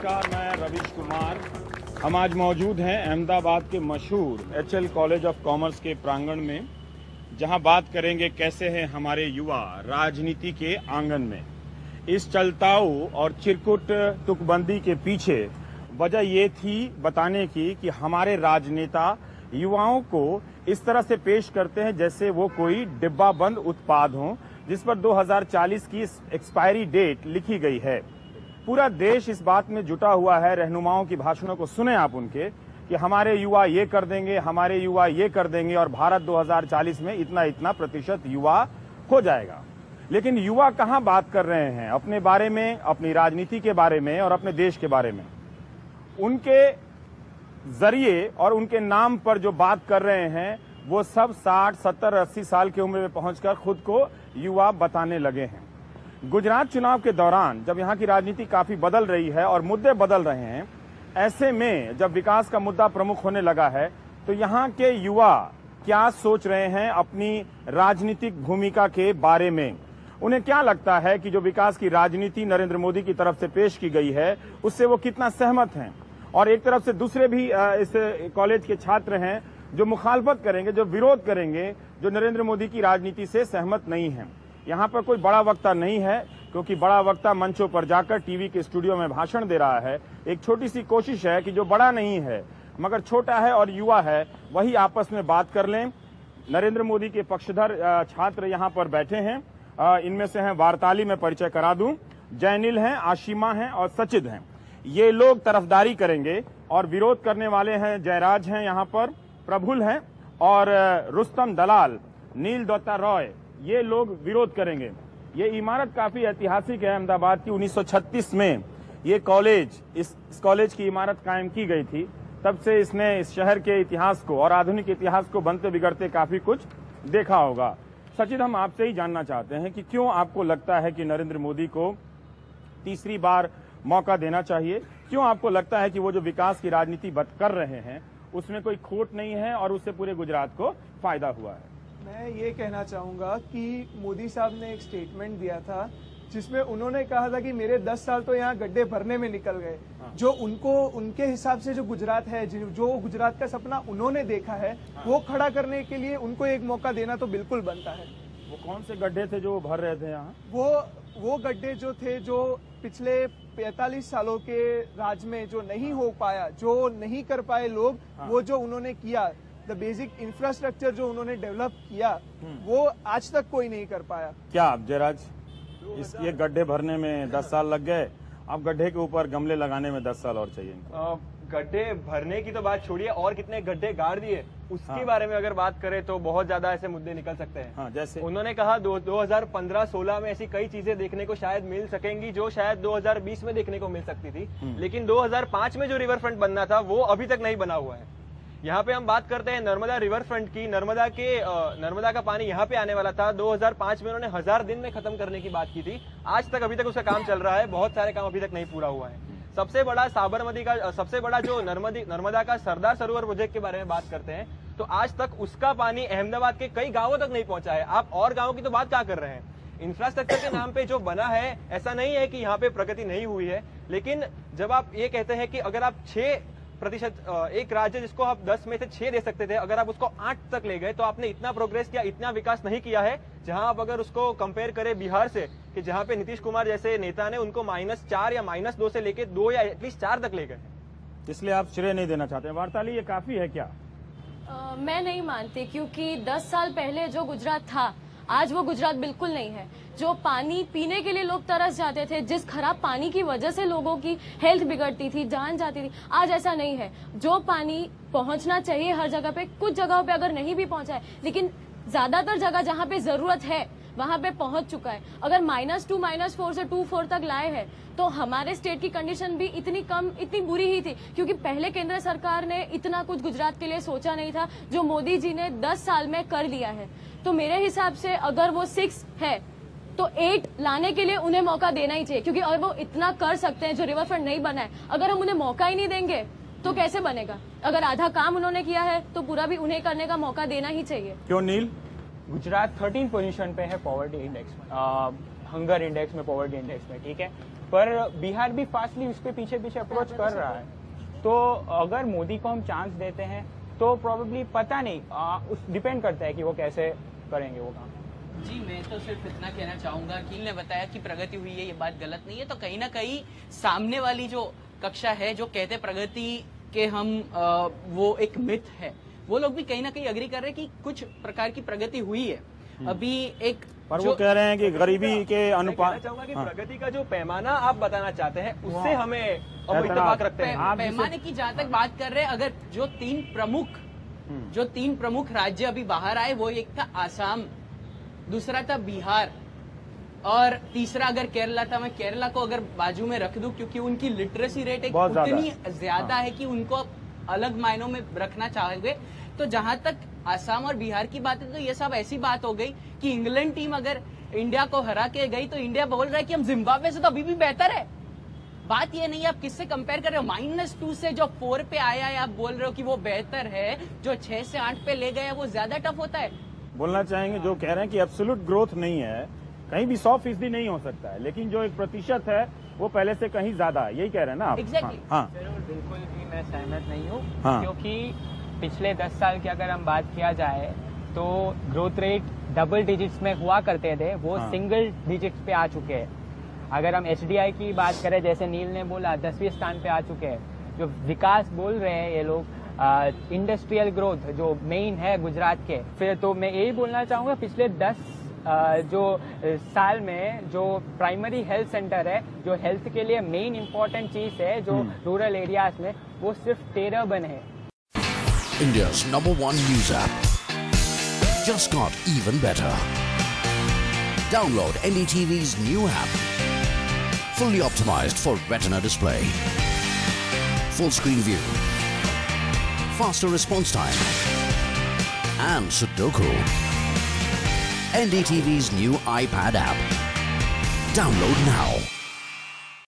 नमस्कार, मैं रवीश कुमार। हम आज मौजूद हैं अहमदाबाद के मशहूर HL कॉलेज ऑफ कॉमर्स के प्रांगण में, जहां बात करेंगे कैसे हैं हमारे युवा राजनीति के आंगन में। इस चलताऊ और चिरकुट तुकबंदी के पीछे वजह ये थी बताने की कि हमारे राजनेता युवाओं को इस तरह से पेश करते हैं जैसे वो कोई डिब्बा बंद उत्पाद हो जिस पर 2040 की एक्सपायरी डेट लिखी गई है। पूरा देश इस बात में जुटा हुआ है। रहनुमाओं की भाषणों को सुने आप उनके कि हमारे युवा ये कर देंगे, हमारे युवा ये कर देंगे और भारत 2040 में इतना इतना प्रतिशत युवा हो जाएगा। लेकिन युवा कहां बात कर रहे हैं अपने बारे में, अपनी राजनीति के बारे में और अपने देश के बारे में। उनके जरिए और उनके नाम पर जो बात कर रहे हैं वो सब 60, 70, 80 साल की उम्र में पहुंचकर खुद को युवा बताने लगे हैं। गुजरात चुनाव के दौरान जब यहाँ की राजनीति काफी बदल रही है और मुद्दे बदल रहे हैं, ऐसे में जब विकास का मुद्दा प्रमुख होने लगा है तो यहाँ के युवा क्या सोच रहे हैं अपनी राजनीतिक भूमिका के बारे में। उन्हें क्या लगता है कि जो विकास की राजनीति नरेंद्र मोदी की तरफ से पेश की गई है उससे वो कितना सहमत हैं। और एक तरफ से दूसरे भी इस कॉलेज के छात्र हैं जो मुखालफत करेंगे, जो विरोध करेंगे, जो नरेंद्र मोदी की राजनीति से सहमत नहीं है। यहाँ पर कोई बड़ा वक्ता नहीं है क्योंकि बड़ा वक्ता मंचों पर जाकर टीवी के स्टूडियो में भाषण दे रहा है। एक छोटी सी कोशिश है कि जो बड़ा नहीं है मगर छोटा है और युवा है वही आपस में बात कर लें। नरेंद्र मोदी के पक्षधर छात्र यहाँ पर बैठे हैं। इनमें से हैं वार्ताली, में परिचय करा दूं, जैनिल हैं, आशिमा हैं और सचिद हैं। ये लोग तरफदारी करेंगे और विरोध करने वाले हैं जयराज हैं, यहाँ पर प्रफुल्ल हैं और रुस्तम दलाल, नील दत्ता रॉय, ये लोग विरोध करेंगे। ये इमारत काफी ऐतिहासिक है अहमदाबाद की। 1936 में ये कॉलेज, इस कॉलेज की इमारत कायम की गई थी। तब से इसने इस शहर के इतिहास को और आधुनिक इतिहास को बनते बिगड़ते काफी कुछ देखा होगा। सचिद, हम आपसे ही जानना चाहते हैं कि क्यों आपको लगता है कि नरेंद्र मोदी को तीसरी बार मौका देना चाहिए? क्यों आपको लगता है कि वो जो विकास की राजनीति कर रहे हैं उसमें कोई खोट नहीं है और उससे पूरे गुजरात को फायदा हुआ है? मैं ये कहना चाहूंगा कि मोदी साहब ने एक स्टेटमेंट दिया था जिसमें उन्होंने कहा था कि मेरे 10 साल तो यहाँ गड्ढे भरने में निकल गए। जो उनको, उनके हिसाब से जो गुजरात है, जो गुजरात का सपना उन्होंने देखा है वो खड़ा करने के लिए उनको एक मौका देना तो बिल्कुल बनता है। वो कौन से गड्ढे थे जो भर रहे थे यहाँ? वो गड्ढे जो थे जो पिछले 45 सालों के राज में जो नहीं हो पाया, जो नहीं कर पाए लोग, वो जो उन्होंने किया, द बेसिक इंफ्रास्ट्रक्चर जो उन्होंने डेवलप किया वो आज तक कोई नहीं कर पाया। क्या जयराज, ये गड्ढे भरने में 10 साल लग गए, अब गड्ढे के ऊपर गमले लगाने में 10 साल और चाहिए? गड्ढे भरने की तो बात छोड़िए, और कितने गड्ढे गाड़ दिए उसके बारे में अगर बात करें तो बहुत ज्यादा ऐसे मुद्दे निकल सकते हैं। जैसे उन्होंने कहा 2015-16 में ऐसी कई चीजें देखने को शायद मिल सकेंगी जो शायद 2020 में देखने को मिल सकती थी, लेकिन 2005 में जो रिवर फ्रंट बनना था वो अभी तक नहीं बना हुआ है। यहाँ पे हम बात करते हैं नर्मदा रिवर फ्रंट की। नर्मदा का पानी यहाँ पे आने वाला था। 2005 में उन्होंने 1000 दिन में खत्म करने की बात की थी। आज तक अभी तक उसका काम चल रहा है। बहुत सारे काम अभी तक नहीं पूरा हुआ है। सबसे बड़ा साबरमती का, सबसे बड़ा जो नर्मदा का सरदार सरोवर प्रोजेक्ट के बारे में बात करते हैं तो आज तक उसका पानी अहमदाबाद के कई गांवों तक नहीं पहुंचा है। आप और गांवों की तो बात क्या कर रहे हैं? इंफ्रास्ट्रक्चर के नाम पे जो बना है, ऐसा नहीं है कि यहाँ पे प्रगति नहीं हुई है, लेकिन जब आप ये कहते हैं कि अगर आप 6%, एक राज्य जिसको आप 10 में से 6 दे सकते थे, अगर आप उसको 8 तक ले गए तो आपने इतना प्रोग्रेस किया, इतना विकास नहीं किया है। जहां आप अगर उसको कंपेयर करें बिहार से, कि जहां पे नीतीश कुमार जैसे नेता ने उनको -4 या -2 से लेके 2 या एटलीस्ट 4 तक ले गए, इसलिए आप श्रेय नहीं देना चाहते? वार्ताली, ये काफी है क्या? मैं नहीं मानती, क्योंकि 10 साल पहले जो गुजरात था आज वो गुजरात बिल्कुल नहीं है। जो पानी पीने के लिए लोग तरस जाते थे, जिस खराब पानी की वजह से लोगों की हेल्थ बिगड़ती थी, जान जाती थी, आज ऐसा नहीं है। जो पानी पहुंचना चाहिए हर जगह पे, कुछ जगहों पे अगर नहीं भी पहुंचा है, लेकिन ज्यादातर जगह जहां पे जरूरत है वहां पे पहुंच चुका है। अगर -2, -4 से 2-4 तक लाए हैं तो हमारे स्टेट की कंडीशन भी इतनी बुरी ही थी, क्योंकि पहले केंद्र सरकार ने इतना कुछ गुजरात के लिए सोचा नहीं था जो मोदी जी ने 10 साल में कर लिया है। तो मेरे हिसाब से अगर वो 6 है तो 8 लाने के लिए उन्हें मौका देना ही चाहिए, क्योंकि और वो इतना कर सकते हैं जो रिवर फ्रंट नहीं बना है। अगर हम उन्हें मौका ही नहीं देंगे तो कैसे बनेगा? अगर आधा काम उन्होंने किया है तो पूरा भी उन्हें करने का मौका देना ही चाहिए। क्यों नील? गुजरात 13 पोजीशन पे है पॉवर्टी इंडेक्स में। हंगर इंडेक्स में, पॉवर्टी इंडेक्स में, ठीक है। पर बिहार भी फास्टली उसके पीछे पीछे अप्रोच कर रहा है। तो अगर मोदी को हम चांस देते हैं तो प्रोबेबली पता नहीं, डिपेंड करता है कि वो कैसे करेंगे वो काम। जी, मैं तो सिर्फ इतना कहना चाहूंगा कि ने बताया कि प्रगति हुई है, ये बात गलत नहीं है। तो कहीं ना कहीं सामने वाली जो कक्षा है जो कहते प्रगति के हम वो एक मिथ है, वो लोग भी कहीं ना कहीं अग्री कर रहे हैं कि कुछ प्रकार की प्रगति हुई है। अभी एक पर वो कह रहे हैं कि गरीबी के अनुपात, चाहूंगा कि प्रगति का जो पैमाना आप बताना चाहते हैं उससे हमें अब इत्तेफाक रखते हैं। पैमाने की जहां तक बात कर रहे हैं, अगर जो तीन प्रमुख राज्य अभी बाहर आए, वो एक था आसाम, दूसरा था बिहार और तीसरा अगर केरला था। मैं केरला को अगर बाजू में रख दूं क्योंकि उनकी लिटरेसी रेट एक उतनी ज्यादा है कि उनको अलग मायनों में रखना चाहोगे। तो जहां तक आसाम और बिहार की बात है, तो ये सब ऐसी बात हो गई कि इंग्लैंड टीम अगर इंडिया को हरा के गई तो इंडिया बोल रहा है कि हम जिम्बाब्वे से तो अभी भी बेहतर है। बात ये नहीं, आप किससे कंपेयर कर रहे हो? -2 से जो 4 पे आया है, आप बोल रहे हो कि वो बेहतर है। जो 6 से 8 पे ले गया वो ज्यादा टफ होता है। बोलना चाहेंगे जो कह रहे हैं कि एब्सोल्यूट ग्रोथ नहीं है, कहीं भी 100% नहीं हो सकता है, लेकिन जो 1% है वो पहले से कहीं ज्यादा है, यही कह रहे हैं ना आप? Exactly. हाँ, बिल्कुल भी मैं सहमत नहीं हूँ। हाँ। क्योंकि पिछले 10 साल की अगर हम बात किया जाए तो ग्रोथ रेट डबल डिजिट्स में हुआ करते थे, वो हाँ। सिंगल डिजिट्स पे आ चुके हैं। अगर हम HDI की बात करें, जैसे नील ने बोला, 10वें स्थान पे आ चुके हैं। जो विकास बोल रहे हैं ये लोग, इंडस्ट्रियल ग्रोथ जो मेन है गुजरात के, फिर तो मैं यही बोलना चाहूंगा पिछले 10 जो साल में जो प्राइमरी हेल्थ सेंटर है, जो हेल्थ के लिए मेन इंपॉर्टेंट चीज है, जो रूरल एरियाज में, वो सिर्फ 13 बने हैं। India's #1 news app just got even better. Download NDTV's new app. Fully optimized for retina display. Full screen view. Faster response time. And Sudoku. NDTV's new iPad app. Download now.